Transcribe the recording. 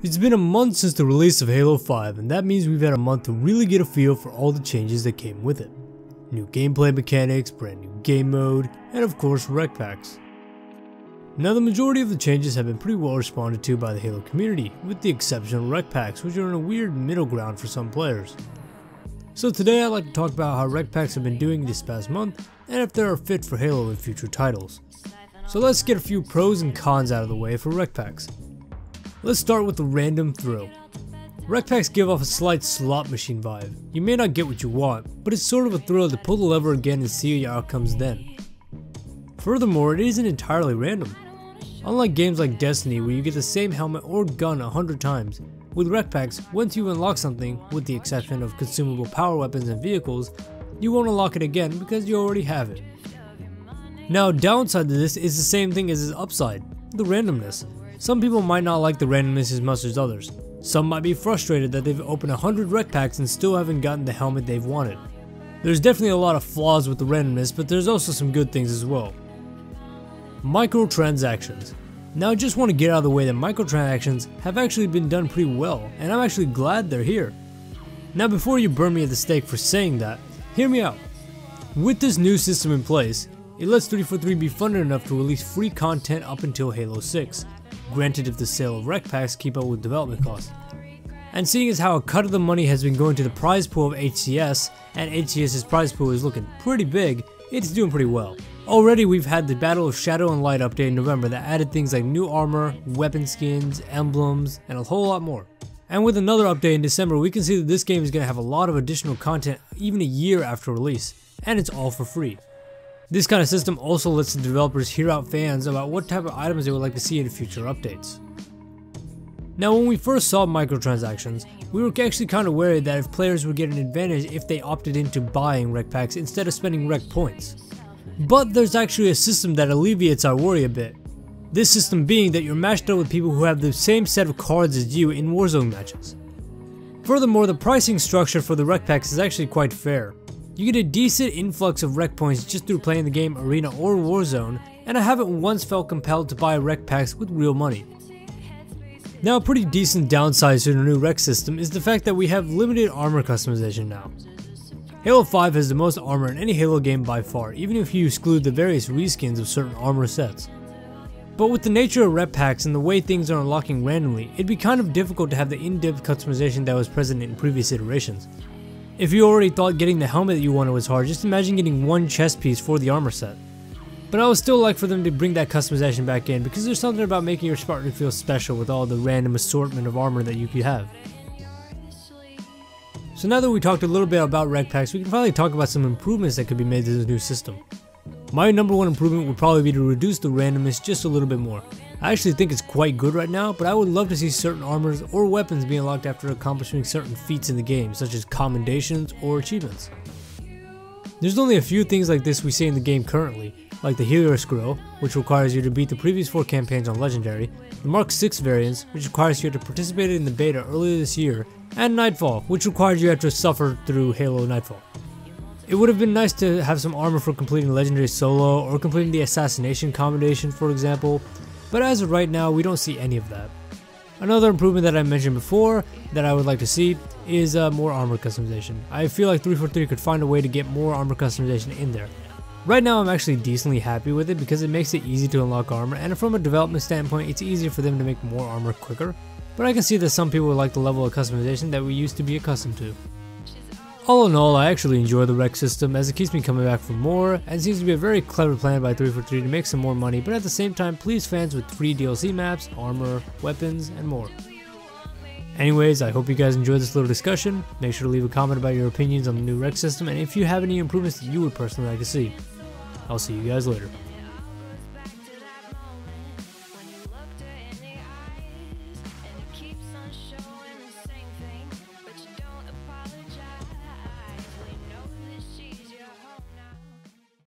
It's been a month since the release of Halo 5, and that means we've had a month to really get a feel for all the changes that came with it. New gameplay mechanics, brand new game mode, and of course rec packs. Now the majority of the changes have been pretty well responded to by the Halo community, with the exception of rec packs, which are in a weird middle ground for some players. So today I'd like to talk about how rec packs have been doing this past month, and if they are fit for Halo in future titles. So let's get a few pros and cons out of the way for rec packs. Let's start with the random thrill. Rec packs give off a slight slot machine vibe. You may not get what you want, but it's sort of a thrill to pull the lever again and see your outcomes then. Furthermore, it isn't entirely random. Unlike games like Destiny where you get the same helmet or gun 100 times, with rec packs, once you unlock something, with the exception of consumable power weapons and vehicles, you won't unlock it again because you already have it. Now, downside to this is the same thing as its upside, the randomness. Some people might not like the randomness as much as others. Some might be frustrated that they've opened 100 rec packs and still haven't gotten the helmet they've wanted. There's definitely a lot of flaws with the randomness, but there's also some good things as well. Microtransactions. Now I just want to get out of the way that microtransactions have actually been done pretty well, and I'm actually glad they're here. Now before you burn me at the stake for saying that, hear me out. With this new system in place, it lets 343 be funded enough to release free content up until Halo 6. Granted if the sale of rec packs keep up with development costs. And seeing as how a cut of the money has been going to the prize pool of HCS, and HCS's prize pool is looking pretty big, it's doing pretty well. Already we've had the Battle of Shadow and Light update in November that added things like new armor, weapon skins, emblems, and a whole lot more. And with another update in December, we can see that this game is going to have a lot of additional content even a year after release, and it's all for free. This kind of system also lets the developers hear out fans about what type of items they would like to see in future updates. Now when we first saw microtransactions, we were actually kind of worried that if players would get an advantage if they opted into buying rec packs instead of spending rec points. But there's actually a system that alleviates our worry a bit. This system being that you're matched up with people who have the same set of cards as you in Warzone matches. Furthermore, the pricing structure for the rec packs is actually quite fair. You get a decent influx of rec points just through playing the game Arena or Warzone, and I haven't once felt compelled to buy rec packs with real money. Now a pretty decent downside to the new rec system is the fact that we have limited armor customization now. Halo 5 has the most armor in any Halo game by far, even if you exclude the various reskins of certain armor sets. But with the nature of rec packs and the way things are unlocking randomly, it'd be kind of difficult to have the in-depth customization that was present in previous iterations. If you already thought getting the helmet that you wanted was hard, just imagine getting one chest piece for the armor set. But I would still like for them to bring that customization back in because there's something about making your Spartan feel special with all the random assortment of armor that you could have. So now that we talked a little bit about rec packs, we can finally talk about some improvements that could be made to this new system. My number one improvement would probably be to reduce the randomness just a little bit more. I actually think it's quite good right now, but I would love to see certain armors or weapons be unlocked after accomplishing certain feats in the game, such as commendations or achievements. There's only a few things like this we see in the game currently, like the Helios Grill, which requires you to beat the previous 4 campaigns on Legendary, the Mark 6 variants, which requires you to participate in the beta earlier this year, and Nightfall, which requires you to suffer through Halo Nightfall. It would have been nice to have some armor for completing Legendary Solo or completing the Assassination Commendation, for example, but as of right now we don't see any of that. Another improvement that I mentioned before that I would like to see is more armor customization. I feel like 343 could find a way to get more armor customization in there. Right now I'm actually decently happy with it because it makes it easy to unlock armor, and from a development standpoint it's easier for them to make more armor quicker, but I can see that some people would like the level of customization that we used to be accustomed to. All in all, I actually enjoy the rec system as it keeps me coming back for more, and seems to be a very clever plan by 343 to make some more money, but at the same time please fans with free DLC maps, armor, weapons, and more. Anyways, I hope you guys enjoyed this little discussion. Make sure to leave a comment about your opinions on the new rec system and if you have any improvements that you would personally like to see. I'll see you guys later.